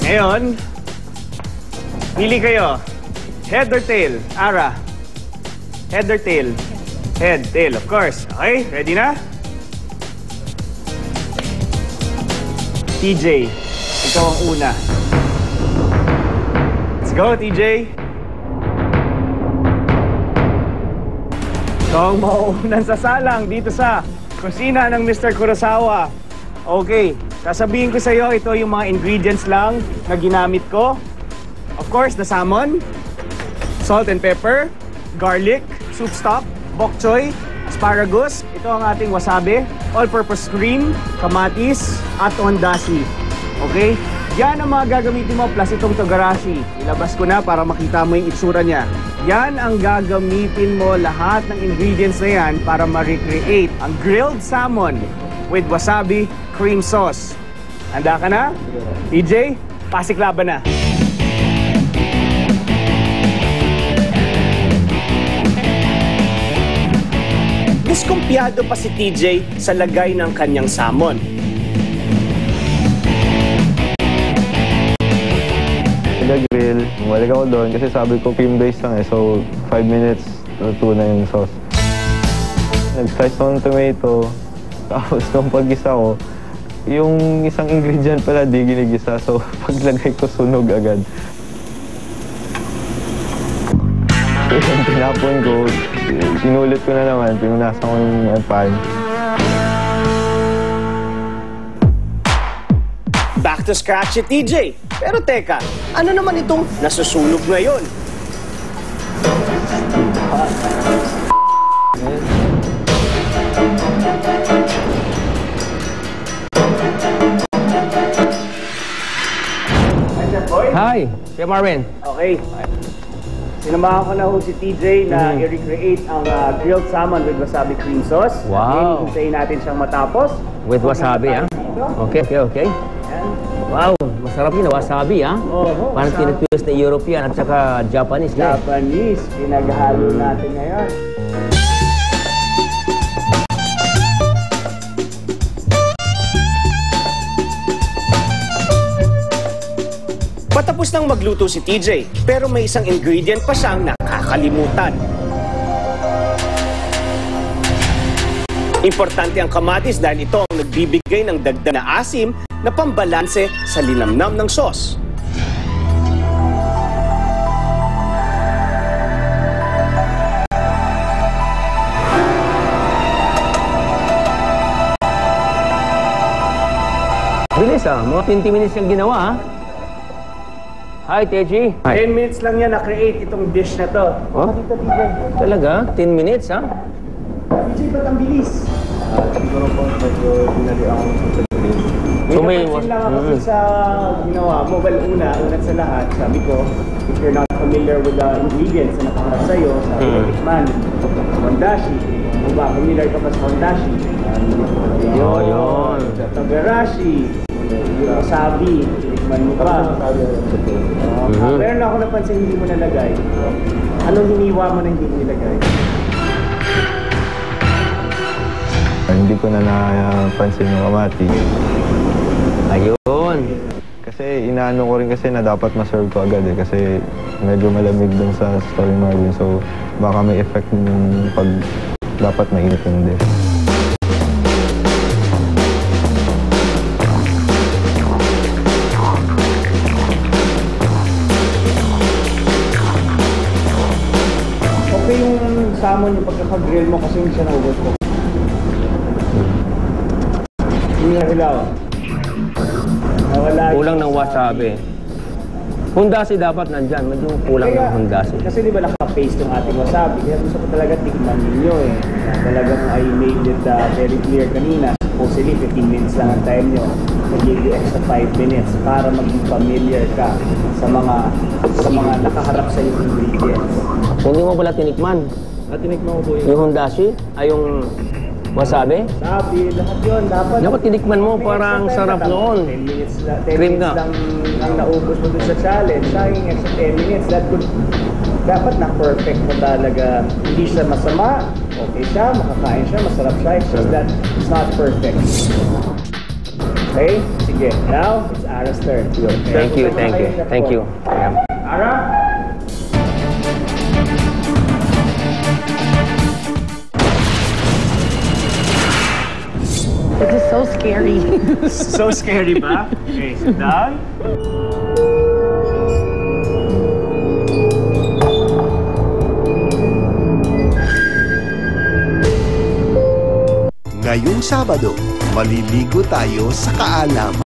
Ngayon, pili kayo. Head or tail? Ara. Head or tail? Head, tail, of course. Okay, ready na? TJ, ikaw ang una. Let's go, TJ. Ikaw ang mauunan sa salang dito sa kusina ng Mr. Kurosawa. Okay, sasabihin ko sa iyo, ito yung mga ingredients lang na ginamit ko. Of course, the salmon, salt and pepper, garlic, soup stock, bok choy, asparagus, ito ang ating wasabi, all-purpose cream, kamatis, at ondashi. Okay? Yan ang mga gagamitin mo plus itong togarashi. Ilabas ko na para makita mo yung itsura niya. Yan ang gagamitin mo lahat ng ingredients na yan para ma-recreate ang grilled salmon with wasabi cream sauce. Handa ka na? TJ, pasiklaban na. Diskumpiyado pa si TJ sa lagay ng kanyang salmon. Nag-grill, bumalik ako doon kasi sabi ko cream-based lang eh. So, 5 minutes, luto na yung sauce. Nag-slice ako ng tomato, tapos nung pag-gisa ko, yung isang ingredient pala di ginigisa. So, paglagay ko sunog agad. Yung tinapon ko, inulit ko na naman, pinunasan ko yung pan. Back to scratch si TJ. Pero teka, ano naman itong nasusunog ngayon? Hi, Kuya Marvin. Okay. Sinamahan ko na ho si TJ na i-recreate ang grilled salmon with wasabi cream sauce. Wow. Hintayin natin siyang matapos. With wasabi, ah? Okay. Wow, masarap yun, wasabi, ah? Oo. Parang tinatwist na European at saka Japanese. Japanese. Pinaghalo natin ngayon. Patapos nang magluto si TJ, pero may isang ingredient pa siyang nakakalimutan. Importante ang kamatis dahil ito ang nagbibigay ng dagdag na asim na pambalanse sa linamnam ng sauce. Bilis, ah. Mga 20 minutes yung ginawa, ah. Hi, TJ. 10 minutes lang yan na-create itong dish na to. Oh? Dito, TJ. Talaga? 10 minutes, ah? TJ, ba't ang bilis? Siguro po, medyo dinali ako sa So may napansin lang ako sa ginawa mo. Well, unat sa lahat, sabi ko, if you're not familiar with the ingredients na nakaharap sa'yo, sabi ko, tikman, hondashi. Kung ba, familiar ka pa sa hondashi? Yun. Togarashi, wasabi, tikman mo pa. Meron ako napansin hindi mo nalagay. Anong hiniwa mo na hindi mo nilagay? Hindi ko na napansin yung kamatis. Ayun. Kasi inaano ko rin kasi na dapat ma-serve ko agad eh. Kasi medyo malamig dun sa story margin. So baka may effect yung pag dapat mainit yung dish. Okay yung salmon yung pagkakagrill mo kasi hindi siya na-overcook. Hindi na hilaw. Kulang ng wasabi. Hondashi dapat nandyan. Medyo kulang ng hondashi. Kasi di ba naka-paste yung ating wasabi? Kaya gusto ko talaga tikman ninyo eh. Talagang I made it very clear kanina. Supposedly 15 minutes lang ang time nyo. I gave you extra 5 minutes para maging familiar ka sa mga nakaharap sa yung ingredients. Hindi mo pala tinikman. Tinikman mo po Yung hondashi? Ay yung wasabi? Sabi, lahat yun. Dapat tinikman mo, parang sarap noon. 10 minutes Cream lang nga. ang naubos mo dun sa challenge. Sayang extra 10 minutes. Dapat na perfect mo talaga. Hindi siya masama. Okay siya, makakain siya, masarap siya. It's just that it's not perfect. Okay? Sige. Now, it's Ara's turn. Thank you, thank you, thank you. Ayan. Ara? This is so scary. So scary ba? Okay, sit down. Ngayong Sabado, maliligo tayo sa kaalaman.